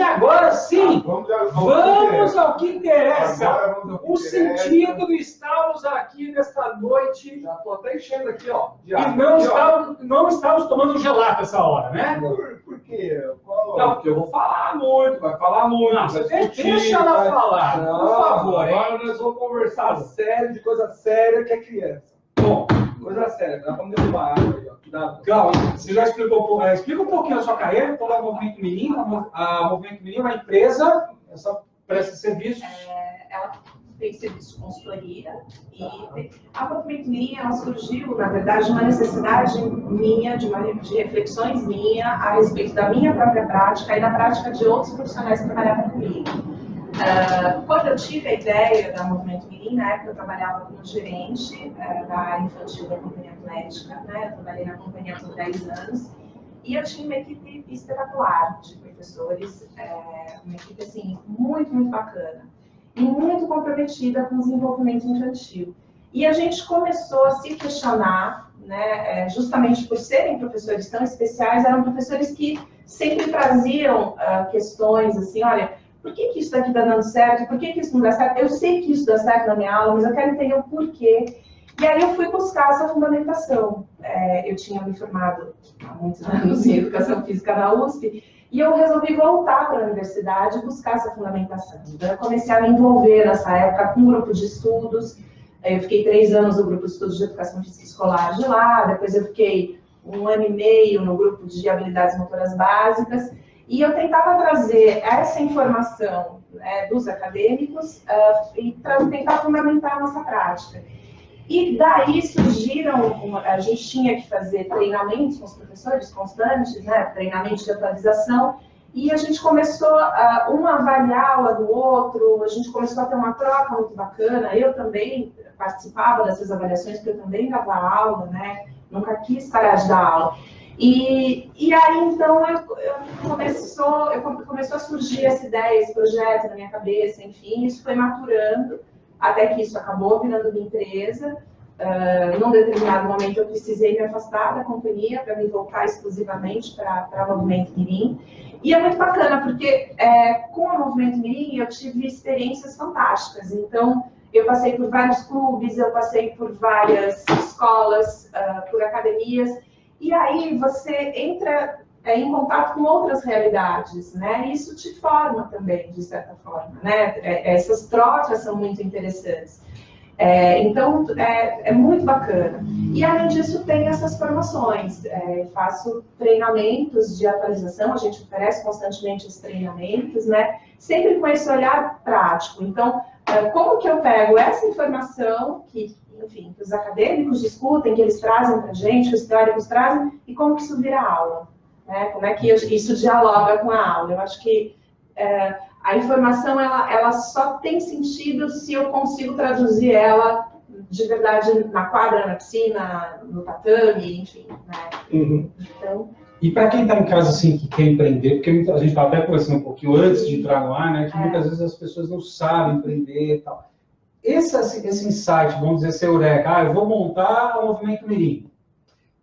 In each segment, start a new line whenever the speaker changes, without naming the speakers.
Agora sim, vamos ao que interessa. O sentido de estarmos aqui nesta noite.
Já estou até enchendo aqui, ó.
E não estamos tomando gelato essa hora, né?
Por quê?
Não, porque eu vou falar muito, vai falar muito. Não, deixa ela falar, por favor.
Agora nós vamos conversar sério, de coisa séria que é criança.
Bom,
coisa séria, dá para me derrubar água aí, ó.
Cláudio, você já explicou, explica um pouquinho a sua carreira, então é o Movimento Mirim. A Movimento Mirim é uma empresa, essa presta serviços.
Ela tem serviço de consultoria e a Movimento Mirim, ela surgiu, na verdade, uma necessidade minha, de reflexões minha a respeito da minha própria prática e da prática de outros profissionais que trabalhavam comigo. Quando eu tive a ideia da Movimento Mirim, na época eu trabalhava como gerente da área infantil da Companhia Atlética, né? Eu trabalhei na companhia por 10 anos, e eu tinha uma equipe espetacular de professores, uma equipe assim, muito, muito bacana, e muito comprometida com o desenvolvimento infantil. E a gente começou a se questionar, né, justamente por serem professores tão especiais, eram professores que sempre traziam questões assim, olha, por que isso daqui está dando certo? Por que isso não dá certo? Eu sei que isso dá certo na minha aula, mas eu quero entender o porquê. E aí eu fui buscar essa fundamentação. Eu tinha me formado há muitos anos em Educação Física na USP, e eu resolvi voltar para a universidade e buscar essa fundamentação. Então eu comecei a me envolver nessa época com um grupo de estudos. Eu fiquei 3 anos no grupo de estudos de Educação Física Escolar de lá, depois eu fiquei 1 ano e meio no grupo de habilidades motoras básicas. E eu tentava trazer essa informação, né, dos acadêmicos e tentar fundamentar a nossa prática. E daí surgiram, a gente tinha que fazer treinamentos com os professores constantes, né, treinamentos de atualização, e a gente começou um a avaliar a aula do outro, a gente começou a ter uma troca muito bacana. Eu também participava dessas avaliações, porque eu também dava aula, né, nunca quis parar de dar aula. E aí, então, começou a surgir essa ideia, esse projeto na minha cabeça, enfim, isso foi maturando, até que isso acabou virando minha empresa. Num determinado momento, eu precisei me afastar da companhia para me voltar exclusivamente para o Movimento Mirim. E é muito bacana, porque com o Movimento Mirim eu tive experiências fantásticas. Então, eu passei por vários clubes, eu passei por várias escolas, por academias. E aí você entra em contato com outras realidades, né? Isso te forma também, de certa forma, né? Essas trocas são muito interessantes. Então, é muito bacana. E, além disso, tem essas formações. Faço treinamentos de atualização, a gente oferece constantemente esses treinamentos, né? Sempre com esse olhar prático. Então, como que eu pego essa informação que, enfim, que os acadêmicos discutem, que eles trazem para a gente, que os teóricos trazem, e como que isso vira aula, né? Como é que isso dialoga com a aula? Eu acho que a informação, ela só tem sentido se eu consigo traduzir ela de verdade na quadra, na piscina, no tatame, enfim, né?
Uhum.
Então...
E para quem está em casa, assim, que quer empreender, porque a gente estava até conversando um pouquinho antes de entrar no ar, né, que muitas vezes as pessoas não sabem empreender e tal. Esse insight, vamos dizer, esse eureka, eu vou montar o Movimento Mirim.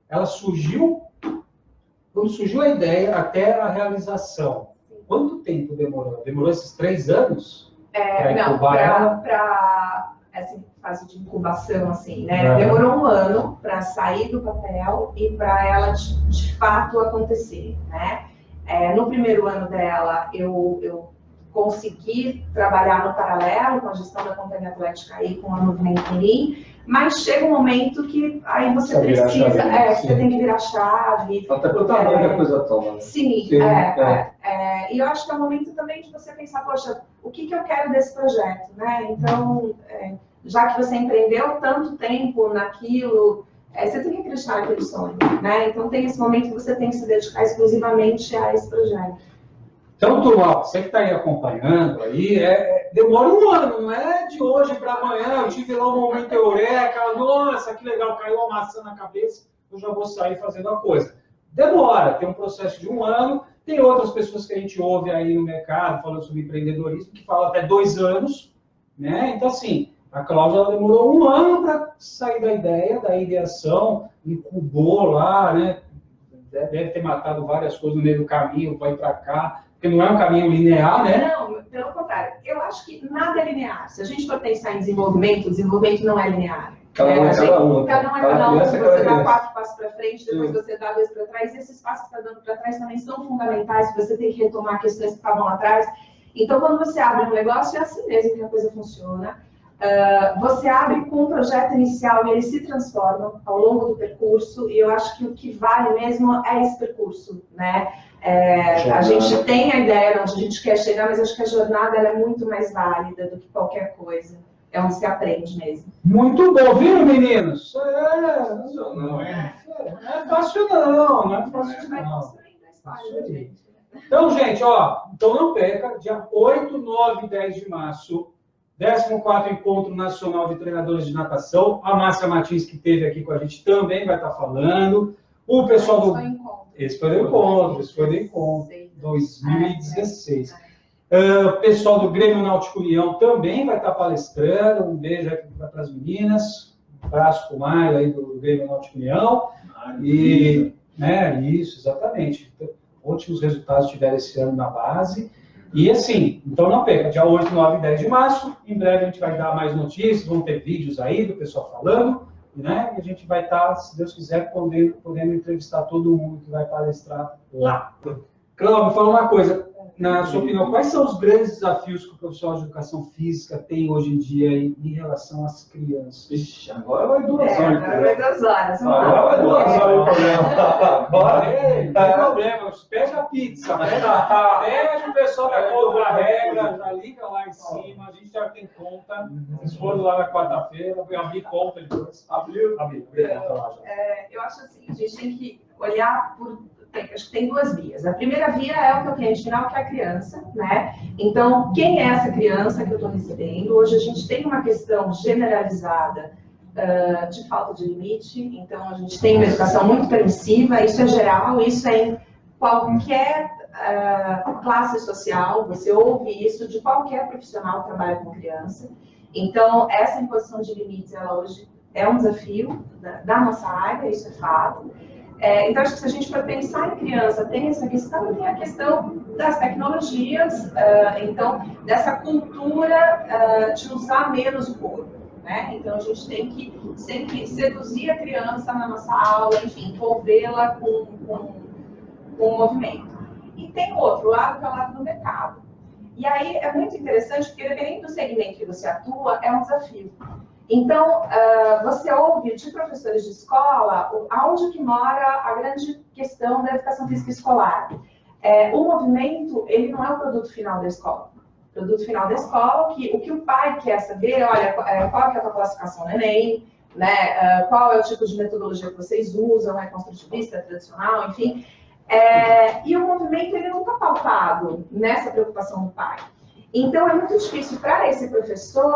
Ela surgiu, quando surgiu a ideia até a realização. Quanto tempo demorou? Demorou esses 3 anos?
Para essa fase de incubação, assim, né? Demorou 1 ano para sair do papel e para ela, de fato, acontecer, né? No primeiro ano dela, eu consegui trabalhar no paralelo com a gestão da Companhia Atlética e com a Movimento Mirim, mas chega um momento que aí você precisa, você tem que virar chave.
Até pelo tamanho que a coisa toma. Né?
Sim, e eu acho que é o momento também de você pensar, poxa, o que eu quero desse projeto, né? Então, já que você empreendeu tanto tempo naquilo, você tem que acreditar naquele sonho, né? Então tem esse momento que você tem que se dedicar exclusivamente a esse projeto.
Então, turma, você que está aí acompanhando, aí, demora 1 ano, não é de hoje para amanhã, eu tive lá um momento eureka, nossa, que legal, caiu uma maçã na cabeça, eu já vou sair fazendo a coisa. Demora, tem um processo de 1 ano, tem outras pessoas que a gente ouve aí no mercado, falando sobre empreendedorismo, que falam até 2 anos, né? Então, assim, a Cláudia demorou 1 ano para sair da ideia, da ideação, incubou lá, né? Deve ter matado várias coisas no meio do caminho, vai para cá, Porque não é um caminho linear, né?
Não, pelo contrário. Eu acho que nada é linear. Se a gente for pensar em desenvolvimento, o desenvolvimento não é linear.
Cada um é cada um.
Cada um é cada um.
criança é
Você
cada
dá
criança.
4 passos para frente, depois você dá 2 para trás. E esses passos que você está dando para trás também são fundamentais. Você tem que retomar questões que estavam lá atrás. Então, quando você abre um negócio, é assim mesmo que a coisa funciona. Você abre com um projeto inicial e ele se transforma ao longo do percurso. E eu acho que o que vale mesmo é esse percurso, né? A gente tem a ideia de onde a gente quer chegar, mas acho que a jornada ela é muito mais válida do que qualquer coisa. É onde se aprende mesmo.
Muito bom, viu, meninos?
Não é.
Não é fácil não, não é
A gente
fácil
vai
não.
construindo a história, gente.
Então, gente, ó, então não perca, dia 8, 9 e 10 de março, 14º Encontro Nacional de Treinadores de Natação. A Márcia Martins, que esteve aqui com a gente, também vai estar falando. O pessoal do... Esse foi o encontro, 2016. O pessoal do Grêmio Náutico União também vai estar palestrando. Um beijo aqui para as meninas. Um abraço para o Mário aí do Grêmio Náutico União. E, né, isso, exatamente. Então, ótimos resultados tiveram esse ano na base. E assim, então não perca, dia 8, 9 e 10 de março. Em breve a gente vai dar mais notícias, vão ter vídeos aí do pessoal falando, né? E a gente vai estar, se Deus quiser, podendo entrevistar todo mundo que vai palestrar lá. Cláudio, me fala uma coisa. Na sua opinião, quais são os grandes desafios que o profissional de educação física tem hoje em dia em relação às crianças?
Ixi, agora vai 2 horas.
Agora vai 2 horas.
Agora vai 2 horas o programa. Agora.
Não tem problema, pega a pizza, pega o pessoal da contra-regra, já liga lá em cima, a gente já tem conta. Vocês foram lá na quarta-feira, eu abri conta depois. Abriu conta lá já.
Eu acho assim, a gente tem que olhar por... Acho que tem 2 vias. A primeira via é o teu cliente final, que é a criança, né? Então, quem é essa criança que eu estou recebendo? Hoje a gente tem uma questão generalizada de falta de limite, então a gente tem uma educação muito permissiva, isso é geral, isso é em qualquer classe social, você ouve isso de qualquer profissional que trabalha com criança. Então, essa imposição de limites, ela hoje é um desafio da nossa área, isso é fato. Então, acho que se a gente for pensar em criança, tem essa questão, tem a questão das tecnologias, então, dessa cultura de usar menos o corpo, né? Então, a gente tem que sempre seduzir a criança na nossa aula, enfim, envolvê-la com o movimento. E tem o outro lado, que é o lado do mercado. E aí, é muito interessante, porque dependendo do segmento que você atua, é um desafio. Então, você ouve de professores de escola aonde que mora a grande questão da educação física escolar. O movimento, ele não é o produto final da escola. O produto final da escola, o que o pai quer saber, olha, qual que é a tua classificação no Enem, né? Qual é o tipo de metodologia que vocês usam, é construtivista, é tradicional, enfim. E o movimento, ele não está pautado nessa preocupação do pai. Então, é muito difícil para esse professor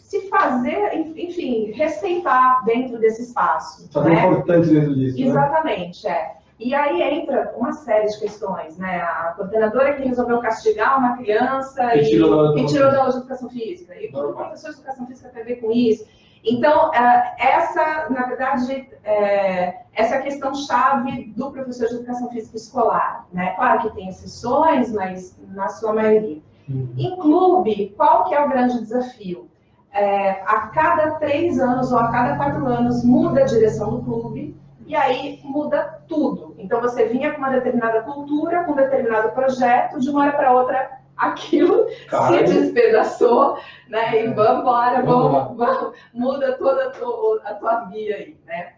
se fazer, enfim, respeitar dentro desse espaço.
Fazer importante dentro disso.
Exatamente, E aí entra uma série de questões, né? A coordenadora que resolveu castigar uma criança e tirou da aula de educação física. E o professor de educação física tem a ver com isso. Então, essa, na verdade, essa é a questão chave do professor de educação física escolar, né? Claro que tem exceções, mas na sua maioria. Em clube, qual que é o grande desafio? A cada 3 anos ou a cada 4 anos muda a direção do clube e aí muda tudo. Então, você vinha com uma determinada cultura, com um determinado projeto, de uma hora para outra, aquilo se despedaçou, né? E vamos embora, muda toda a tua via aí, né?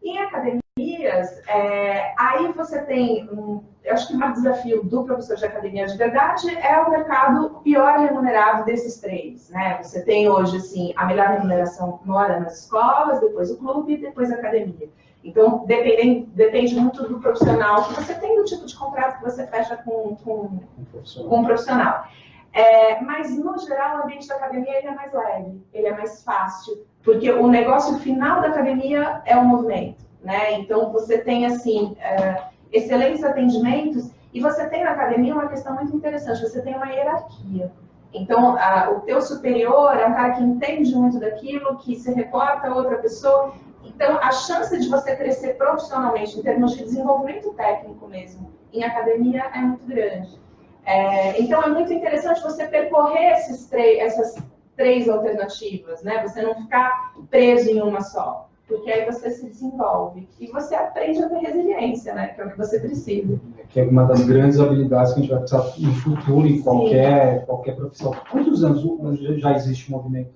Em academias, aí você tem, eu acho que o maior desafio do professor de academia de verdade é o mercado pior remunerado desses 3, né? Você tem hoje, assim, a melhor remuneração mora nas escolas, depois o clube e depois a academia. Então, depende muito do profissional que você tem, do tipo de contrato que você fecha com um profissional. Mas, no geral, o ambiente da academia ele é mais leve, ele é mais fácil, porque o negócio final da academia é o movimento, né? Então, você tem, assim, excelentes atendimentos e você tem na academia uma questão muito interessante, você tem uma hierarquia. Então, o teu superior é um cara que entende muito daquilo, que se reporta a outra pessoa. Então, a chance de você crescer profissionalmente, em termos de desenvolvimento técnico mesmo, em academia, é muito grande. Então, é muito interessante você percorrer essas três alternativas, né? Você não ficar preso em uma só, porque aí você se desenvolve e você aprende a ter resiliência, né? Que é o que você precisa.
Que é uma das grandes habilidades que a gente vai precisar no futuro, em qualquer profissão. Quantos anos já existe o movimento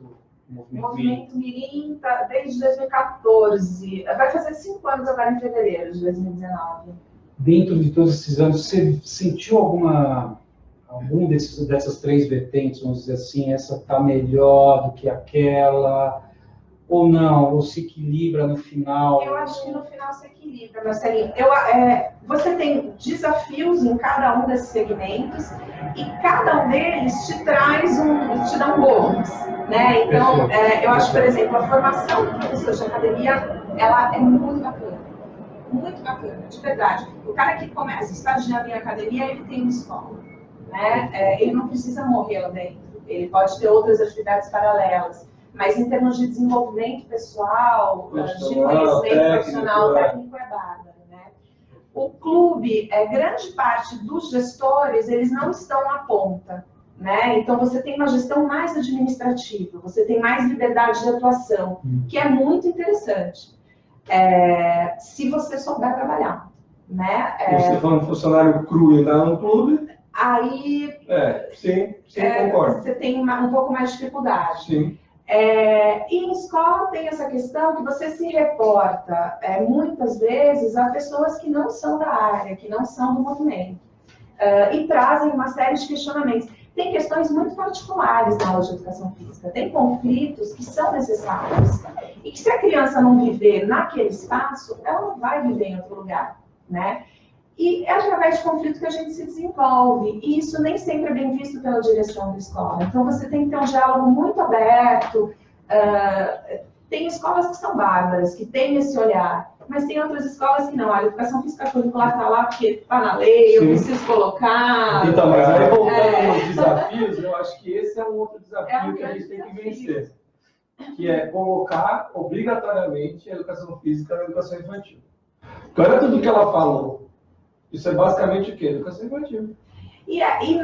Mirim?
O movimento Mirim tá desde 2014. Vai fazer 5 anos agora em fevereiro de 2019.
Dentro de todos esses anos, você sentiu algum dessas três vertentes, vamos dizer assim, essa está melhor do que aquela, ou não, ou se equilibra no final?
Eu acho que no final se equilibra, Marcelinho. Você tem desafios em cada um desses segmentos e cada um deles te dá um bônus, né? Então, eu acho, por exemplo, a formação do professor de academia, ela é muito bacana, de verdade. O cara que começa a estagiar em academia, ele tem uma escola, né? Ele não precisa morrer lá dentro, ele pode ter outras atividades paralelas. Mas em termos de desenvolvimento pessoal, de conhecimento profissional, técnico é bárbaro, né? O clube, grande parte dos gestores, eles não estão na ponta, né? Então você tem uma gestão mais administrativa, você tem mais liberdade de atuação, que é muito interessante, se você souber trabalhar, né?
Você falando funcionário cru e entrar no clube?
Aí,
sim, concordo.
Você tem um pouco mais de dificuldade.
Sim.
E em escola tem essa questão que você se reporta, muitas vezes, a pessoas que não são da área, que não são do movimento, e trazem uma série de questionamentos. Tem questões muito particulares na aula de educação física, tem conflitos que são necessários, e que se a criança não viver naquele espaço, ela não vai viver em outro lugar, né? E é através de conflito que a gente se desenvolve. E isso nem sempre é bem visto pela direção da escola. Então, você tem que ter um diálogo muito aberto. Tem escolas que são bárbaras, que têm esse olhar. Mas tem outras escolas que não. A educação física curricular está lá porque está na lei, eu preciso colocar.
Então, mas aí voltando aos desafios, eu acho que esse é um outro desafio que a gente tem que vencer. Que é colocar obrigatoriamente a educação física na educação infantil. Olha tudo que ela falou. Isso é basicamente o quê? Educação infantil.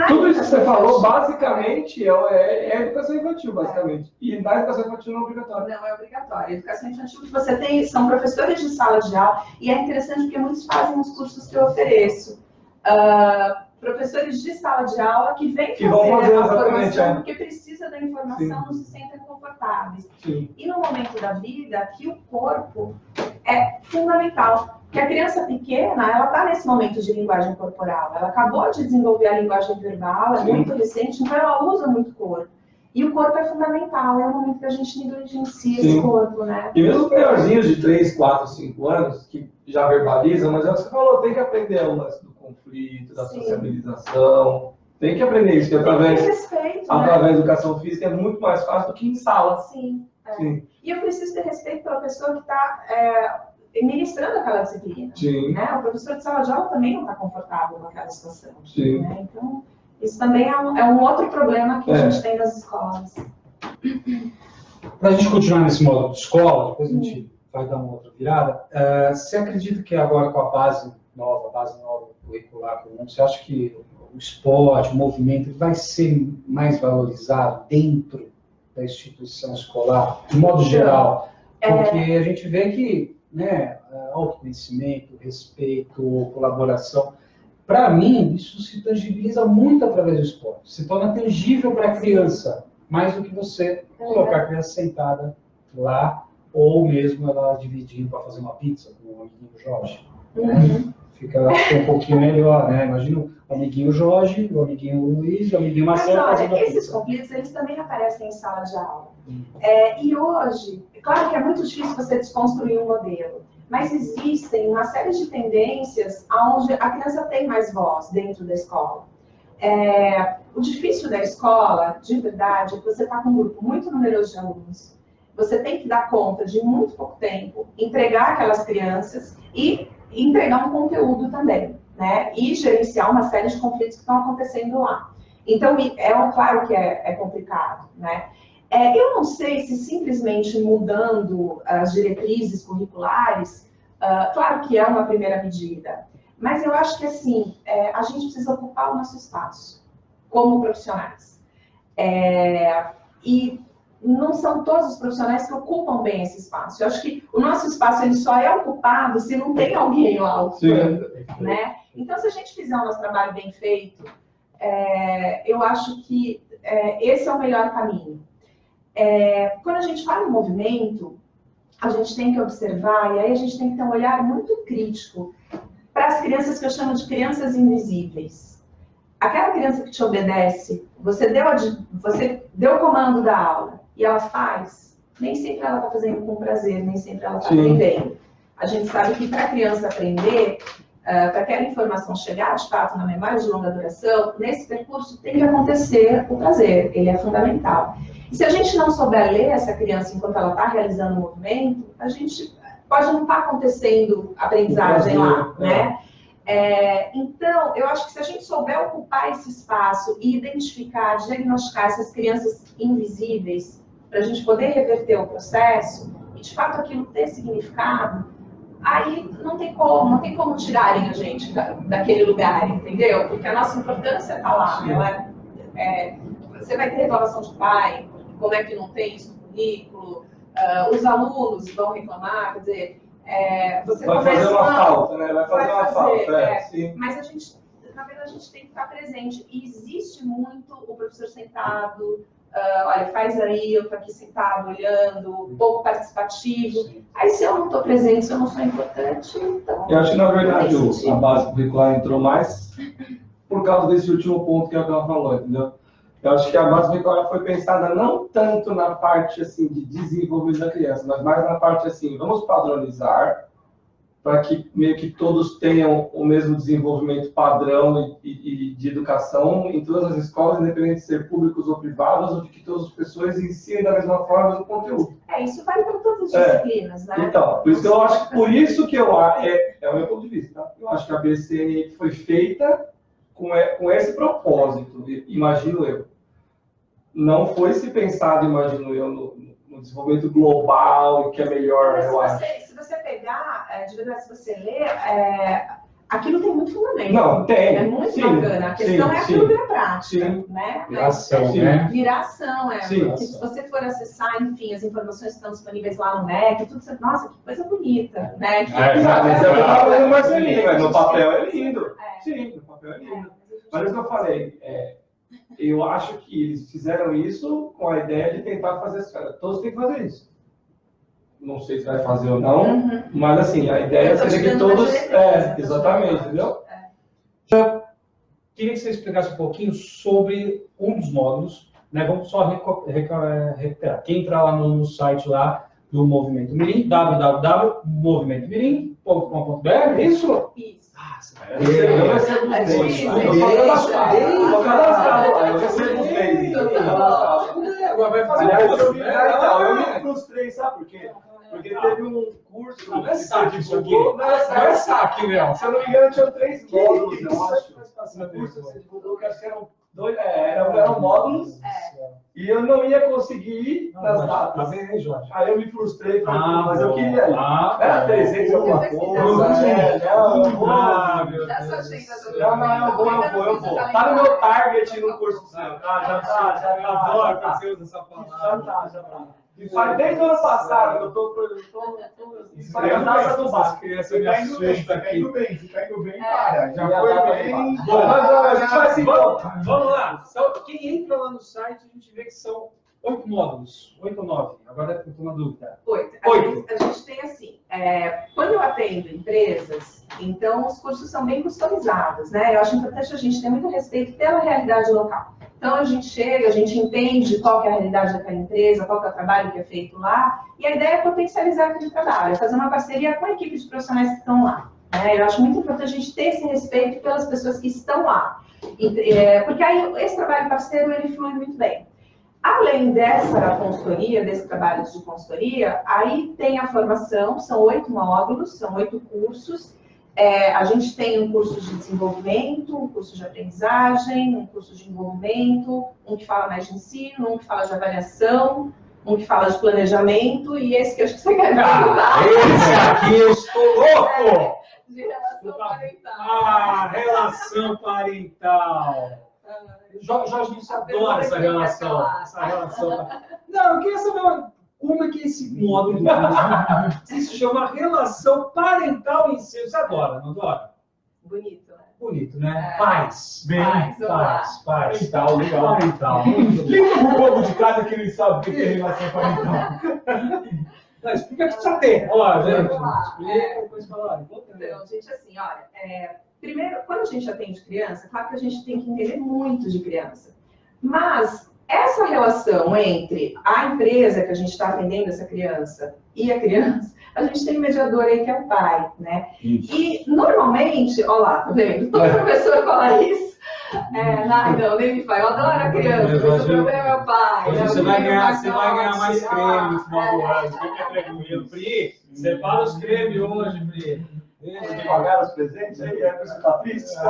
Tudo isso que você falou, basicamente, é educação infantil, basicamente. E na educação infantil não é obrigatório.
Não é obrigatório. A educação infantil que você tem são professores de sala de aula, e é interessante porque muitos fazem os cursos que eu ofereço. Professores de sala de aula que vêm fazer a formação porque precisa da informação, não se sentem confortáveis.
Sim.
E no momento da vida, que o corpo é fundamental. Porque a criança pequena, ela está nesse momento de linguagem corporal. Ela acabou de desenvolver a linguagem verbal, é muito recente, então ela usa muito o corpo. E o corpo é fundamental, é o momento que a gente negligencia esse corpo, né?
E mesmo os maiorzinhos de 3, 4, 5 anos, que já verbalizam, mas é o que você falou, tem que aprender o lance do conflito, da sociabilização. Tem que aprender isso, que através da educação física é muito mais fácil do que em sala.
Sim. E eu preciso ter respeito pela pessoa que está ministrando aquela disciplina. Né? O professor de sala de aula também não está confortável com aquela situação. Né? Então, isso também é um outro problema que a gente tem nas escolas.
Para a gente continuar nesse modo de escola, depois a gente vai dar uma outra virada, você acredita que agora com a base nova curricular comum, você acha que o esporte, o movimento, vai ser mais valorizado dentro da instituição escolar, de modo geral? Porque a gente vê que autoconhecimento, respeito, colaboração, para mim, isso se tangibiliza muito através do esporte. Se torna tangível para a criança, mais do que você colocar a criança sentada lá, ou mesmo ela dividindo para fazer uma pizza com o amiguinho Jorge. Fica um pouquinho melhor, né? Imagina o amiguinho Jorge, o amiguinho Luiz, o amiguinho Marcelo.
Mas olha, esses conflitos, eles também aparecem em sala de aula. E hoje, claro que é muito difícil você desconstruir um modelo, mas existem uma série de tendências onde a criança tem mais voz dentro da escola. O difícil da escola, de verdade, é que você está com um grupo muito numeroso de alunos. Você tem que dar conta de muito pouco tempo, entregar aquelas crianças e entregar um conteúdo também, né? E gerenciar uma série de conflitos que estão acontecendo lá. Então, claro que é complicado, né? Eu não sei se simplesmente mudando as diretrizes curriculares, claro que é uma primeira medida, mas eu acho que assim, a gente precisa ocupar o nosso espaço como profissionais. E não são todos os profissionais que ocupam bem esse espaço. Eu acho que o nosso espaço ele só é ocupado se não tem alguém lá ocupando, né? Então, se a gente fizer o nosso trabalho bem feito, eu acho que esse é o melhor caminho. Quando a gente fala em movimento, a gente tem que observar, e aí a gente tem que ter um olhar muito crítico para as crianças que eu chamo de crianças invisíveis. Aquela criança que te obedece, você deu o comando da aula e ela faz, nem sempre ela está fazendo com prazer, nem sempre ela está aprendendo. A gente sabe que para a criança aprender, para aquela informação chegar de fato na memória de longa duração, nesse percurso tem que acontecer o prazer, ele é fundamental. E se a gente não souber ler essa criança enquanto ela está realizando o movimento, a gente pode não estar acontecendo aprendizagem lá, né? Então, eu acho que se a gente souber ocupar esse espaço e identificar, diagnosticar essas crianças invisíveis, para a gente poder reverter o processo, e de fato aquilo ter significado, aí não tem como tirarem a gente daquele lugar, entendeu? Porque a nossa importância está lá. Você vai ter reclamação de pai, como é que não tem isso no currículo, os alunos vão reclamar, quer dizer, você
vai fazer uma falta, né? Vai fazer uma falta, sim.
Mas a gente, na verdade, a gente tem que estar presente. E existe muito o professor sentado, olha, faz aí, eu estou aqui sentado, olhando, pouco participativo. Sim. Aí se eu não estou presente, se eu não sou importante, então...
Eu acho que, na verdade, a base curricular entrou mais por causa desse último ponto que a Bela falou, entendeu? Eu acho que a base curricular foi pensada não tanto na parte assim, de desenvolvimento da criança, mas mais na parte assim, vamos padronizar para que meio que todos tenham o mesmo desenvolvimento padrão e de educação em todas as escolas, independente de ser públicos ou privados, ou de que todas as pessoas ensinem da mesma forma o conteúdo.
Isso vale para todas as disciplinas, né?
Então, por isso que eu acho, por isso que é o meu ponto de vista, tá? Eu acho que a BCN foi feita com esse propósito, imagino eu. Não foi se pensado, imagino eu, no desenvolvimento global, que é melhor, eu acho.
Se você pegar, de verdade, se você ler, aquilo tem muito fundamento.
Não, tem.
É muito bacana. A questão é aquilo da prática, né?
Viração, né?
Viração, porque se você for acessar, enfim, as informações que estão disponíveis lá no MEC, tudo você, nossa, que coisa bonita, né?
Mas no papel é lindo. Sim, no papel é lindo. Mas o que eu falei, eu acho que eles fizeram isso com a ideia de tentar fazer isso. Todos têm que fazer isso. Não sei se vai fazer ou não, mas assim, a ideia seria que todos... exatamente, entendeu?
Queria que você explicasse um pouquinho sobre um dos módulos, né? Vamos só recuperar. Quem entrar lá no site lá do Movimento Mirim, www.movimentomirim.com.br, é isso?
Isso.
Eu recebo os três.
Agora vai fazer
eu me frustrei, sabe por quê? Porque teve um curso...
Não é saque isso aqui. Não é saque, meu.
Se eu não me engano, tinham 3 módulos, eu acho. No curso você divulgou que acho que eram 2, eram módulos. E eu não ia conseguir ir nas datas.
Tá bem, Jorge.
Aí eu me frustrei, mas eu queria ir. Era 300 alguma coisa.
Meu Deus.
Eu vou. Tá no meu target no curso seu.
Já tá. Adoro que você usa essa palavra.
Já tá. Desde o ano passado, eu tô
criança me assusta aqui.
Fica indo bem, cara. Já foi bem.
Bom, a gente vai se voltar.
Vamos lá. Então, quem entra lá no site, a gente vê que são 8 módulos. 8 ou 9? Agora eu estou na dúvida.
8. A gente tem assim, quando eu atendo empresas, então os cursos são bem customizados, né? Eu acho importante a gente ter muito respeito pela realidade local. Então, a gente chega, a gente entende qual que é a realidade daquela empresa, qual que é o trabalho que é feito lá, e a ideia é potencializar aquele trabalho, é fazer uma parceria com a equipe de profissionais que estão lá. Né? Eu acho muito importante a gente ter esse respeito pelas pessoas que estão lá, porque aí esse trabalho parceiro, ele flui muito bem. Além dessa consultoria, desse trabalho de consultoria, aí tem a formação, são 8 módulos, são 8 cursos, A gente tem um curso de desenvolvimento, um curso de aprendizagem, um curso de envolvimento, um que fala mais de ensino, um que fala de avaliação, um que fala de planejamento, e esse que eu acho que você quer perguntar.
Esse aqui eu estou louco!
De relação parental.
Relação parental. Jorge, a gente adora essa relação. Não, eu queria saber como é que é esse módulo do curso se chama relação parental em si. Você adora, não adora?
Bonito, né?
Bonito, né? Paz.
Paz.
Parental, legal.
Parental.
Explica pro povo de casa que ele sabe o que é relação parental.
Não, explica que precisa ter. Ó, gente.
Vamos lá.
Explica, depois fala.
Então, gente, assim, olha, primeiro, quando a gente atende criança, claro que a gente tem que entender muito de criança. Mas essa relação entre a empresa que a gente está atendendo essa criança e a criança, a gente tem um mediador aí que é o pai, né? Isso. E normalmente, olha lá, tá vendo? Todo professor fala isso. Não, nem me fala, eu adoro a criança, mas o problema é o pai.
Hoje você vai ganhar mais creme no final do ano. Fica tranquilo. Pri, separa os cremes hoje, Pri.
Tem que pagar os presentes aí, você tá triste?
Você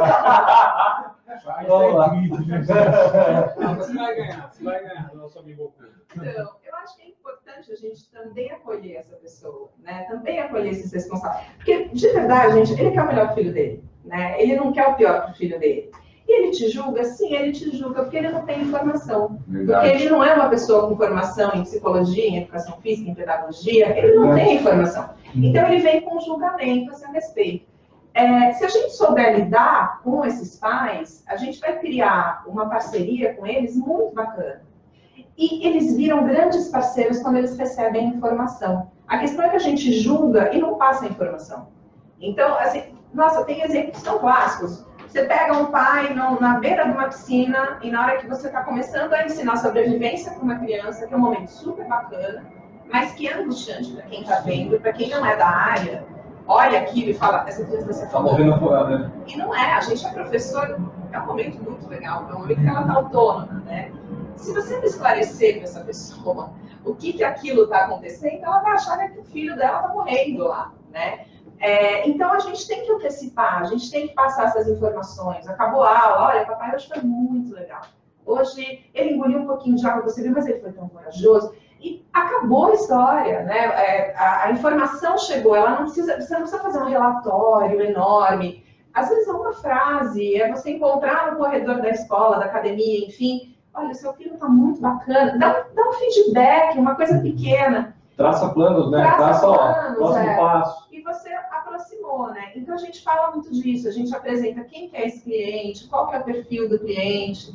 vai ganhar do nosso amigo oculto.
Então, eu acho que é importante a gente também acolher essa pessoa, né? Também acolher esses responsáveis. Porque, de verdade, gente, ele quer o melhor pro filho dele, né? Ele não quer o pior pro filho dele. E ele te julga? Sim, ele te julga porque ele não tem informação. Verdade. Porque ele não é uma pessoa com formação em psicologia, em educação física, em pedagogia, ele não tem informação. Então, ele vem com um julgamento a seu respeito. Se a gente souber lidar com esses pais, a gente vai criar uma parceria com eles muito bacana. E eles viram grandes parceiros quando eles recebem informação. A questão é que a gente julga e não passa a informação. Então, assim, nossa, tem exemplos tão clássicos. Você pega um pai na beira de uma piscina e na hora que você está começando a ensinar sobrevivência para uma criança, que é um momento super bacana, mas que é angustiante para quem está vendo, para quem não é da área, olha aquilo e fala, essa criança vai ser famosa. E não é, a gente é professor, é um momento muito legal, é um momento que ela está autônoma, né? Se você não esclarecer para essa pessoa o que aquilo está acontecendo, ela vai achar que o filho dela está morrendo lá, né? Então, a gente tem que antecipar, a gente tem que passar essas informações. Acabou a aula, olha, papai hoje foi muito legal. Hoje ele engoliu um pouquinho de água, você viu, mas ele foi tão corajoso. E acabou a história, né? A informação chegou, ela não precisa, você não precisa fazer um relatório enorme. Às vezes é uma frase, é você encontrar no corredor da escola, da academia, enfim. Olha, seu filho está muito bacana. Dá um feedback, uma coisa pequena.
Traça planos, né? Traça o próximo passo.
E você aproximou, né? Então, a gente fala muito disso. A gente apresenta quem que é esse cliente, qual que é o perfil do cliente,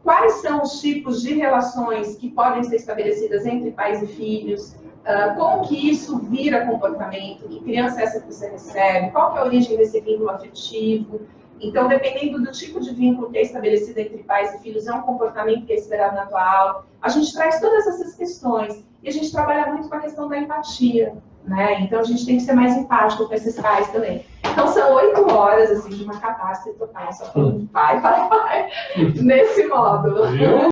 quais são os tipos de relações que podem ser estabelecidas entre pais e filhos, como que isso vira comportamento, que criança é essa que você recebe, qual que é a origem desse vínculo afetivo. Então, dependendo do tipo de vínculo que é estabelecido entre pais e filhos, é um comportamento que é esperado na tua aula. A gente traz todas essas questões. E a gente trabalha muito com a questão da empatia, né? Então, a gente tem que ser mais empático com esses pais também. Então, são 8 horas, assim, de uma catástrofe total, só falando pai, nesse módulo.